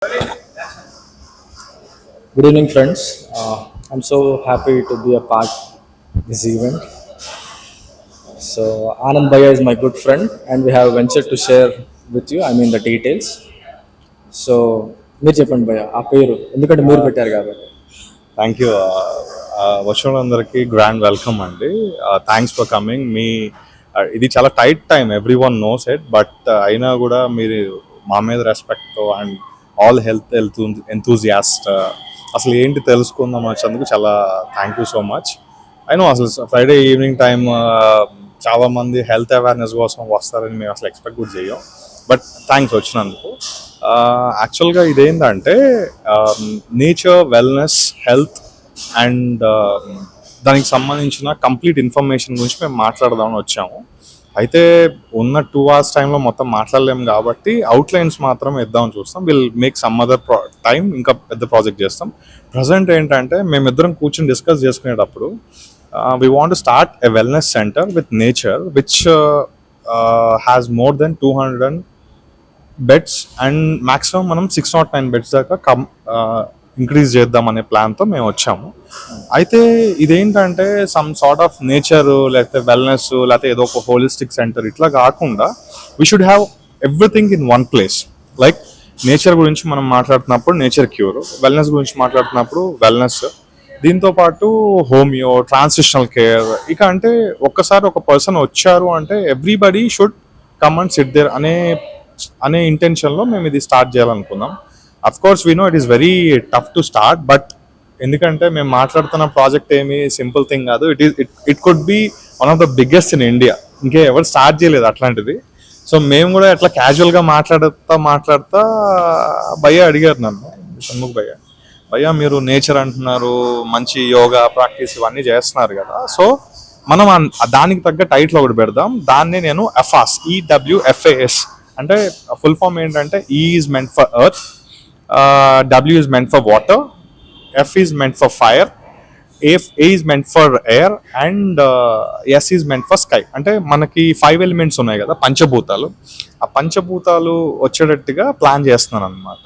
Good evening, friends. I'm so happy to be a part this event. So Anand Bhaiya is my good friend, and we have ventured to share with you. I mean the details. So మీరు చెప్పండి భయ్య ఆ పేరు ఎందుకంటే మీరు పెట్టారు కాబట్టి. Thank you. వచ్చినందరికీ గ్రాండ్ వెల్కమ్ అండి. Thanks for coming. ఇది చాలా tight time, everyone knows it, but అయినా కూడా మీరు మా మీద రెస్పెక్ట్తో అండ్ ఆల్ హెల్త్ ఎంతూజియాస్ట్ అసలు ఏంటి తెలుసుకుందాం వచ్చినందుకు చాలా థ్యాంక్ యూ సో మచ్. అయినా అసలు ఫ్రైడే ఈవినింగ్ టైం చాలామంది హెల్త్ అవేర్నెస్ కోసం వస్తారని మేము అసలు ఎక్స్పెక్ట్ కూడా చేయం, బట్ థ్యాంక్స్ వచ్చినందుకు. యాక్చువల్గా ఇదేంటంటే నేచర్, వెల్నెస్, హెల్త్ అండ్ దానికి సంబంధించిన కంప్లీట్ ఇన్ఫర్మేషన్ గురించి మేము మాట్లాడదామని వచ్చాము. అయితే ఉన్న 2 hours టైంలో మొత్తం మాట్లాడలేము కాబట్టి అవుట్లైన్స్ మాత్రం ఇద్దామని చూస్తాం. Will make some other time ఇంకా పెద్ద ప్రాజెక్ట్ చేస్తాం. ప్రజెంట్ ఏంటంటే మేమిద్దరం కూర్చొని డిస్కస్ చేసుకునేటప్పుడు we want to start a wellness center with nature which has more than 200 beds and maximum మనం 609 beds దాకా ఇంక్రీజ్ చేద్దాం అనే ప్లాన్తో మేము వచ్చాము. అయితే ఇదేంటంటే సమ్ సార్ట్ ఆఫ్ నేచర్ లేకపోతే వెల్నెస్ లేకపోతే ఏదో ఒక హోలిస్టిక్ సెంటర్ ఇట్లా కాకుండా we should have everything in one place. Like nature గురించి మనం మాట్లాడుతున్నప్పుడు నేచర్ క్యూర్, వెల్నెస్ గురించి మాట్లాడుతున్నప్పుడు వెల్నెస్, దీంతో పాటు హోమియో, ట్రాన్సిషనల్ కేర్. ఇక అంటే ఒక్కసారి ఒక పర్సన్ వచ్చారు అంటే everybody should come and sit there అనే ఇంటెన్షన్లో మేము ఇది స్టార్ట్ చేయాలనుకున్నాం. Of course we know it is very tough to start, but ఎందుకంటే మేము మాట్లాడుతున్న ప్రాజెక్ట్ ఏమి సింపుల్ థింగ్ కాదు. It could be one of the biggest in India. ఇంకే ఎవరు స్టార్ట్ చేయలేదు అట్లాంటిది. సో మేము కూడా ఎట్లా క్యాజువల్గా మాట్లాడుతా భయ్య అడిగారు నన్ను, షణ్ముఖ్ భయ్య మీరు నేచర్ అంటున్నారు, మంచి యోగా ప్రాక్టీస్ ఇవన్నీ చేస్తున్నారు కదా, సో మనం దానికి తగ్గ టైటిల్ ఒకటి పెడదాం. దాన్ని నేను ఎఫాస్, EWFAS అంటే ఫుల్ ఫామ్ ఏంటంటే E is meant for earth, W is meant for water, F is meant for fire, A is meant for air and S is meant for sky. అంటే మనకి 5 elements ఉన్నాయి కదా, పంచభూతాలు. ఆ పంచభూతాలు వచ్చేటట్టుగా ప్లాన్ చేస్తున్నాను అనమాట.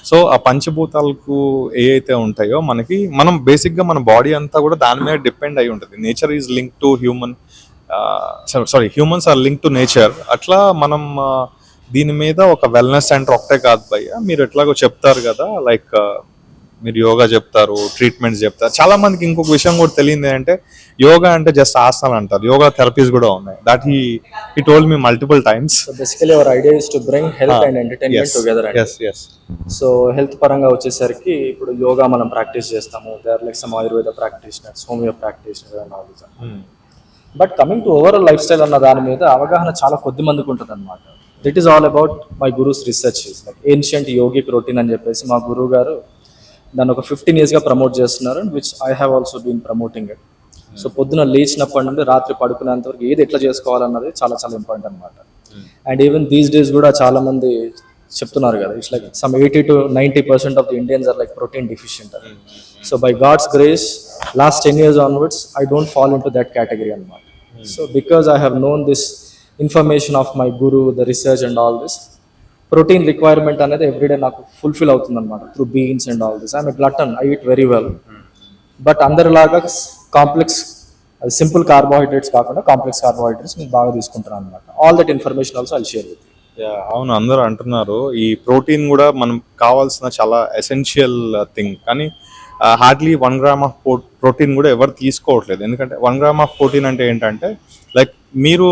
సో ఆ పంచభూతాలకు ఏ అయితే ఉంటాయో మనం బేసిక్గా మన బాడీ అంతా కూడా దాని మీద డిపెండ్ అయి ఉంటుంది. Nature is link to human, humans are link to nature. అట్లా మనం దీని మీద ఒక వెల్నెస్ సెంటర్ ఒకటే కాదు భయ్య, మీరు ఎట్లాగో చెప్తారు కదా, లైక్ మీరు యోగా చెప్తారు, ట్రీట్మెంట్స్ చెప్తారు. చాలా మందికి ఇంకొక విషయం కూడా తెలియదు అంటే యోగా అంటే జస్ట్ ఆసనాలు అంటారు, యోగా థెరపీస్ కూడా ఉన్నాయి. That he told me multiple times. So basically our idea is to bring health and entertainment together. So health పరంగా వచ్చేసరికి ఇప్పుడు యోగా మనం ప్రాక్టీస్ చేస్తాము, there like some Ayurveda practitioners, homeo practitioners and all this. But coming to overall lifestyle అన్న దాని మీద అవగాహన చాలా కొద్ది మందికి ఉంటుంది అనమాట. That is all about my guru's research, like ancient yogic routine అని చెప్పేసి మా గురువు గారు దాన్ని ఒక 15 yearsగా ప్రమోట్ చేస్తున్నారు, which I have also been promoting it. So పొద్దున లేచినప్పటి నుండి రాత్రి పడుకునేంత వరకు ఏది ఎట్లా చేసుకోవాలన్నది చాలా చాలా ఇంపార్టెంట్ అనమాట. అండ్ ఈవెన్ దీస్ డేస్ కూడా చాలా మంది చెప్తున్నారు కదా, it's like some 80 to 90% of the Indians are like protein deficient. So by God's grace last 10 years onwards I don't fall into that category అనమాట. So because I have known this information of my guru, the research and all this, protein requirement అనేది everyday నాకు fulfil అవుతుంది అనమాట through beans and all this. I'm a glutton, I eat very well. But అందరిలాగా complex, అది simple carbohydrates కాకుండా complex carbohydrates నేను బాగా తీసుకుంటాను అనమాట. All that information also I'll share with. అవును, అందరూ అంటున్నారు ఈ ప్రోటీన్ కూడా మనం కావాల్సిన చాలా ఎసెన్షియల్ థింగ్, కానీ హార్డ్లీ 1 gram ఆఫ్ ప్రోటీన్ కూడా ఎవరు తీసుకోవట్లేదు. ఎందుకంటే 1 gram ఆఫ్ ప్రోటీన్ అంటే ఏంటంటే లైక్ మీరు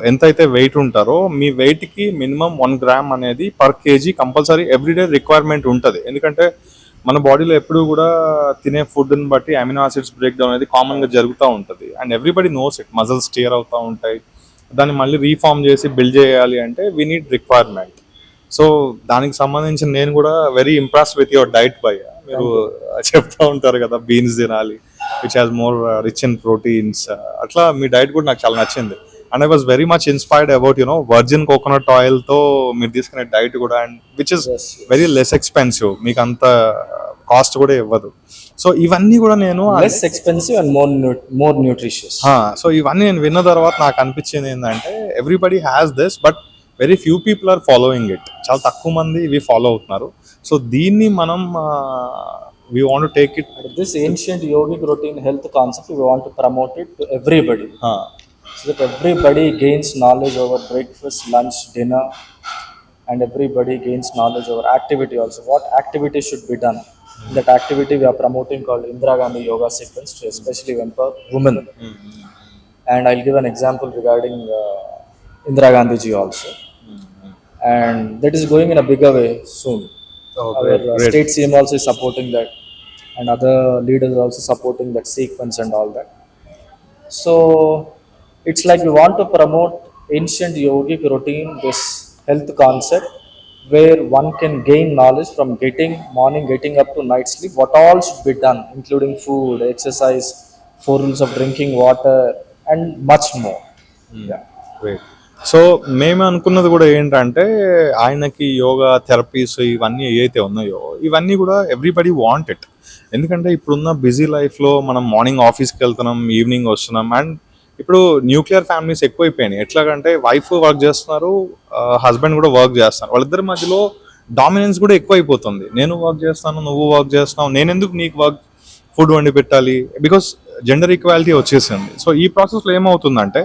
ఎంతైతే వెయిట్ ఉంటారో మీ వెయిట్కి మినిమం 1 gram అనేది per KG compulsory everyday requirement ఉంటుంది. ఎందుకంటే మన బాడీలో ఎప్పుడు కూడా తినే ఫుడ్ని బట్టి అమినో ఆసిడ్స్ బ్రేక్ డౌన్ అనేది కామన్గా జరుగుతూ ఉంటుంది. And everybody knows it, muscles tear అవుతూ ఉంటాయి, దాన్ని మళ్ళీ రీఫార్మ్ చేసి బిల్డ్ చేయాలి అంటే వీ నీడ్ రిక్వైర్మెంట్. సో దానికి సంబంధించి నేను కూడా very impress with your diet భయ్య. మీరు చెప్తా ఉంటారు కదా బీన్స్ తినాలి, which has more rich in proteins. అట్లా మీ డైట్ కూడా నాకు చాలా నచ్చింది. And I was very much inspired about virgin coconut ఆయిల్తో మీరు తీసుకునే డైట్ కూడా, and which is very less expensive, మీకు అంత కాస్ట్ కూడా ఇవ్వదు. సో ఇవన్నీ కూడా నేను less expensive and more nutritious. So ఇవన్నీ నేను విన్న తర్వాత నాకు అనిపించింది ఏంటంటే everybody has this, but very few people are following it, చాలా తక్కువ మంది ఇవి ఫాలో అవుతున్నారు. సో దీన్ని మనం we want to take it. This ancient yogic routine health concept, we want to promote it to everybody. So that everybody gains knowledge over breakfast, lunch, dinner, and everybody gains knowledge over activity also. What activity should be done? That activity we are promoting called Indira Gandhi Yoga Sequence to especially empower women. And I'll give an example regarding Indira Gandhi ji also. And that is going in a bigger way soon. Our state CM also is supporting that, and other leaders also supporting that sequence and all that. So it's like we want to promote ancient yogic routine, this health concept, where one can gain knowledge from getting up to night sleep, what all should be done, including food, exercise, 4 rules of drinking water, and much more. Yeah. Great. So మేము అనుకున్నది కూడా ఏంటంటే ఆయనకి yoga therapies ఇవన్నీ ఏవైతే ఉన్నాయో ఇవన్నీ కూడా ఎవ్రీబడి వాంట్ ఇట్. ఎందుకంటే ఇప్పుడున్న బిజీ లైఫ్లో మనం మార్నింగ్ ఆఫీస్కి వెళ్తున్నాం, ఈవినింగ్ వస్తున్నాం, అండ్ ఇప్పుడు న్యూక్లియర్ ఫ్యామిలీస్ ఎక్కువైపోయినాయి. ఎట్లాగంటే వైఫ్ వర్క్ చేస్తున్నారు, హస్బెండ్ కూడా వర్క్ చేస్తున్నారు, వాళ్ళిద్దరి మధ్యలో డామినెన్స్ కూడా ఎక్కువైపోతుంది. నేను వర్క్ చేస్తాను, నువ్వు వర్క్ చేస్తున్నావు, నేను ఎందుకు నీకు ఫుడ్ వండి పెట్టాలి, బికాస్ జెండర్ ఈక్వాలిటీ వచ్చేసింది. సో ఈ ప్రాసెస్లో ఏమవుతుందంటే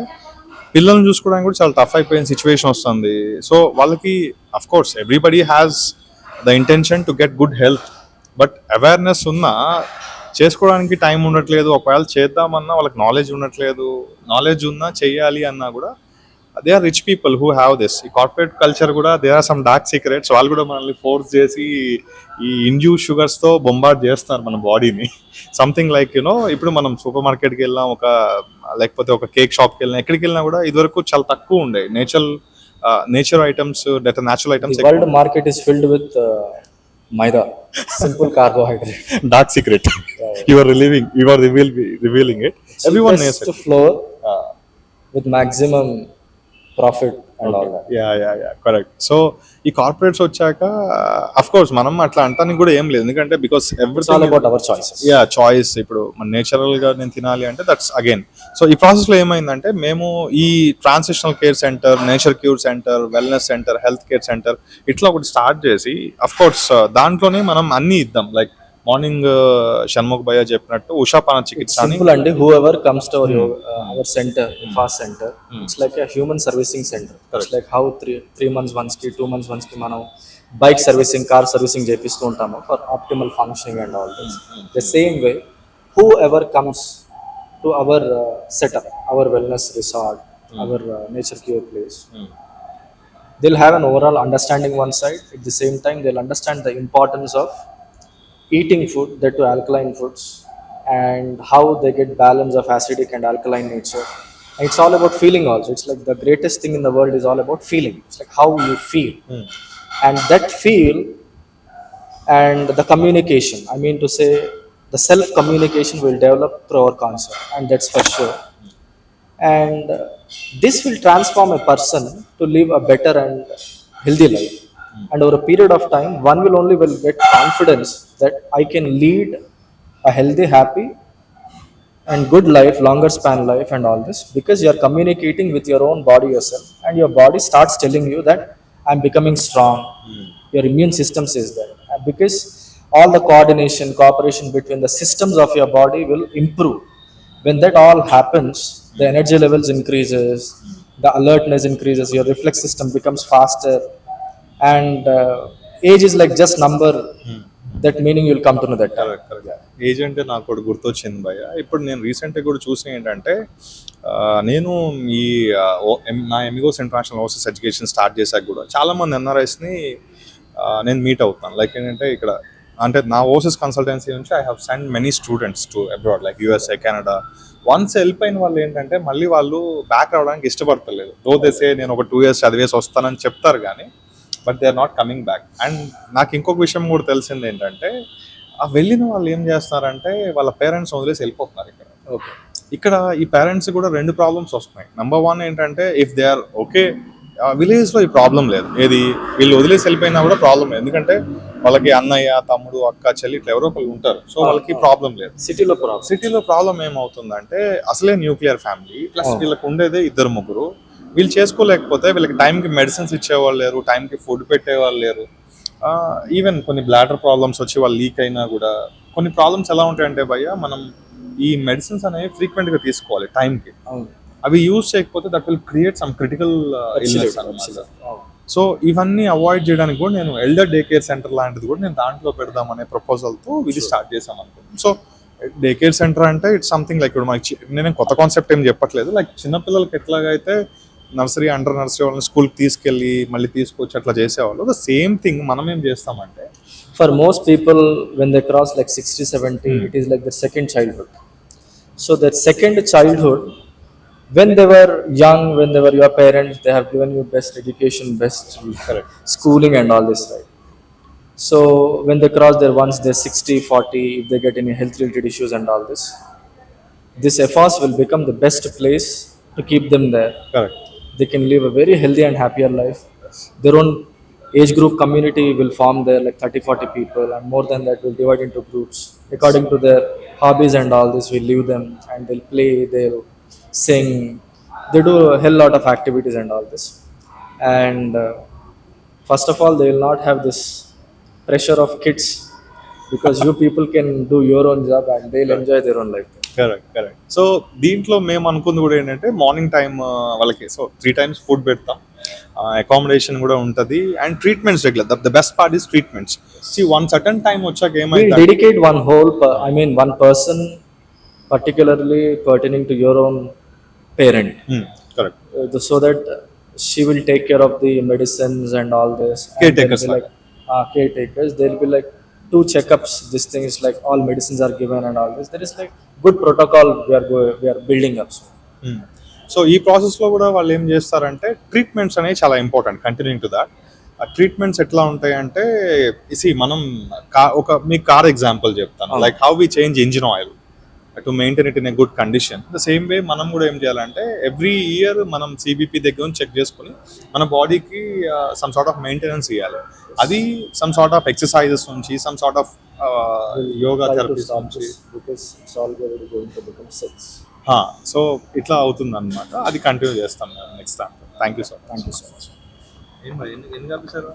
పిల్లల్ని చూసుకోవడానికి కూడా చాలా టఫ్ అయిపోయిన సిచ్యువేషన్ వస్తుంది. సో వాళ్ళకి of course everybody has the intention to get good health, but awareness ఉన్నా చేసుకోవడానికి టైం ఉండట్లేదు. ఒకవేళ చేద్దామన్నా వాళ్ళకి నాలెడ్జ్ ఉండట్లేదు, నాలెడ్జ్ ఉన్నా చెయ్యాలి అన్నా కూడా they are rich people who have this. ఈ కార్పొరేట్ కల్చర్ కూడా they are some dark secrets. వాళ్ళు కూడా మనల్ని ఫోర్స్ చేసి ఈ ఇండ్యూస్ షుగర్స్తో బొంబార్డ్ చేస్తున్నారు మన బాడీని. సంథింగ్ లైక్ యూనో ఇప్పుడు మనం సూపర్ మార్కెట్కి వెళ్ళినా లేకపోతే ఒక కేక్ షాప్కి వెళ్ళినా ఎక్కడికి వెళ్ళినా కూడా ఇదివరకు చాలా తక్కువ ఉండే nature items, natural items. World market is filled with maida, simple carbohydrate. Dark secret. You are revealing it. Everyone knows it. Flour with maximum profit and all that. Yeah, correct. So ఈ corporates వచ్చాక of course మనం అట్లా అంటానికి కూడా ఏం లేదు, ఎందుకంటే because everything all about our choices. Choice. ఇప్పుడు మన నేచురల్ గా నేను తినాలి అంటే దట్స్ అగైన్. సో ఈ ప్రాసెస్ లో ఏమైందంటే మేము ఈ transitional care centre, nature cure centre, wellness centre, health care centre ఇట్లా ఒకటి స్టార్ట్ చేసి అఫ్ కోర్స్ దాంట్లోనే మనం అన్ని ఇద్దాం. లైక్ మార్నింగ్ షణ్ముఖ్ భయ్య చెప్పినట్టు ఉషాపాన చికిత్స సింపుల్ అండి. Who ever comes to our centre, fast centre, it's like a human servicing centre. It's like how 3 months once కి 2 months once కి మనం బైక్ సర్వీసింగ్, కార్ సర్వీసింగ్ చేపిస్తూ ఉంటాము for optimal functioning and all this. The same way who ever comes to our setup, our wellness resort, hour nature cure place, they'll have an overall understanding one side. At the same time they'll understand the importance of eating food, that to alkaline foods, and how they get balance of acidic and alkaline nature. And it's all about feeling also. It's like the greatest thing in the world is all about feeling. It's like how you feel. And that feel and the communication, I mean to say the self communication will develop through our concept, and that's for sure. And this will transform a person to live a better and healthy life. And over a period of time, one will get confidence that I can lead a healthy, happy and good life, longer span life and all this, because you are communicating with your own body yourself, and your body starts telling you that I'm becoming strong. Your immune system says that, because all the coordination, cooperation between the systems of your body will improve. When that all happens, the energy levels increases, the alertness increases, your reflex system becomes faster, and age is like just number. That meaning you'll come to know that. Correct. Age అంటే నాకు ఒకటి గుర్తొచ్చింది భయ్య. ఇప్పుడు నేను రీసెంట్గా కూడా చూసిన ఏంటంటే నేను ఈ నా amigos international overseas education start చేశాక కూడా చాలామంది ఎన్ఆర్ఐస్ని నేను మీట్ అవుతాను. లైక్ ఏంటంటే ఇక్కడ అంటే నా ఓవర్సీస్ కన్సల్టెన్సీ నుంచి I have send many students to abroad, like USA, Canada. Once వెళ్ళిపోయిన వాళ్ళు ఏంటంటే మళ్ళీ వాళ్ళు బ్యాక్ రావడానికి ఇష్టపడతలేదు. దో దేసే నేను ఒక 2 years చదివేసి వస్తానని చెప్తారు కానీ but they are not coming back. And నాకు ఇంకొక విషయం కూడా తెలిసింది ఏంటంటే ఆ వెళ్ళిన వాళ్ళు ఏం చేస్తారంటే వాళ్ళ పేరెంట్స్ వదిలేసి వెళ్ళిపోతున్నారు ఇక్కడ. ఇక్కడ ఈ పేరెంట్స్ కూడా 2 ప్రాబ్లమ్స్ వస్తున్నాయి. నెంబర్ 1 ఏంటంటే ఇఫ్ దే ఆర్ ఓకే, విలేజ్లో ఈ ప్రాబ్లం లేదు, ఏది వీళ్ళు వదిలేసి వెళ్ళిపోయినా కూడా ప్రాబ్లం లేదు, ఎందుకంటే వాళ్ళకి అన్నయ్య, తమ్ముడు, అక్క, చెల్లి ఇట్లా ఎవరో ఒకళ్ళు ఉంటారు. సో వాళ్ళకి ప్రాబ్లం లేదు. సిటీలో ప్రాబ్లం ఏమవుతుందంటే అసలే న్యూక్లియర్ ఫ్యామిలీ, ప్లస్ వీళ్ళకి ఉండేదే 2-3. వీళ్ళు చేసుకోలేకపోతే వీళ్ళకి టైంకి మెడిసిన్స్ ఇచ్చేవాళ్ళు లేరు, టైంకి ఫుడ్ పెట్టేవాళ్ళు లేరు. ఈవెన్ కొన్ని బ్లాడర్ ప్రాబ్లమ్స్ వచ్చి వాళ్ళు లీక్ అయినా కూడా కొన్ని ప్రాబ్లమ్స్ ఎలా ఉంటాయంటే భయ్య, మనం ఈ మెడిసిన్స్ అనేవి ఫ్రీక్వెంట్గా తీసుకోవాలి టైంకి. అవును. అవి యూజ్ చేయకపోతే that will create some critical illness అన్నమాట. సో ఇవన్నీ అవాయిడ్ చేయడానికి కూడా నేను ఎల్డర్ డే కేర్ సెంటర్ లాంటిది కూడా నేను దాంట్లో పెడదామనే ప్రపోజల్తో ఇది స్టార్ట్ చేసాం అనుకుంటున్నాను. సో డే కేర్ సెంటర్ అంటే ఇట్స్ సంథింగ్ లైక్ ఇప్పుడు మనకి నేను కొత్త కాన్సెప్ట్ ఏం చెప్పట్లేదు. లైక్ చిన్నపిల్లలకి ఎట్లాగైతే నర్సరీ అండర్ నర్సరీ వాళ్ళని స్కూల్కి తీసుకెళ్ళి మళ్ళీ తీసుకొచ్చి అట్లా చేసేవాళ్ళు, ద సేమ్ థింగ్ మనం ఏం చేస్తామంటే For most people, when they cross like 60, 70, it is like their second childhood. So that second childhood, when they were young, when they were your parents, they have given you best education, best schooling and all this, right? So when they cross their once they're 60, 40, if they get any health related issues and all this FOS will become the best place to keep them there. Correct. They can live a very healthy and happier life. Their own age group community will form there, like 30-40 people, and more than that will divide into groups according to their hobbies and all this. We'll leave them and they'll play, they'll sing, they do a hell lot of activities and all this. And first of all, they will not have this pressure of kids, because you people can do your own job and they'll enjoy their own life. Correct. So దీంట్లో మేము అనుకుంది కూడా ఏంటంటే morning time వాళ్ళకి so 3 times food పెడతాం, accommodation కూడా ఉంటుంది, and treatments regular. The best part is treatments. One certain time వచ్చాక We ఏమైంది dedicate one whole, one person particularly pertaining to your own parent, correct. so that she will take care of the medicines and all this. And Caretakers they'll be like caretakers. They'll be like 2 checkups. This thing is like all medicines are given and all this. There is like good protocol we are building up. So ఈ ప్రాసెస్లో కూడా వాళ్ళు ఏం చేస్తారంటే treatments అనేవి చాలా important. Continuing to that, ఆ treatments ఎట్లా ఉంటాయంటే మనం మీ కార్ ఎగ్జాంపుల్ చెప్తాను. Like how we change engine oil to maintain it in a good condition. The same way మనం కూడా ఏం చేయాలంటే ఎవ్రీ ఇయర్ మనం సిబిపి దగ్గర నుంచి చెక్ చేసుకుని మన బాడీకి సమ్ సార్ట్ ఆఫ్ మెయింటెనెన్స్ ఇవ్వాలి. అది సమ్ సార్ట్ ఆఫ్ ఎక్సర్సైజెస్ నుంచి, some sort of yoga therapies నుంచి, because it's all going to become sex. So ఇట్లా అవుతుంది అనమాట. అది కంటిన్యూ చేస్తాం next time. Thank you sir. Thank you so much. ఎన్ని కలిపారు?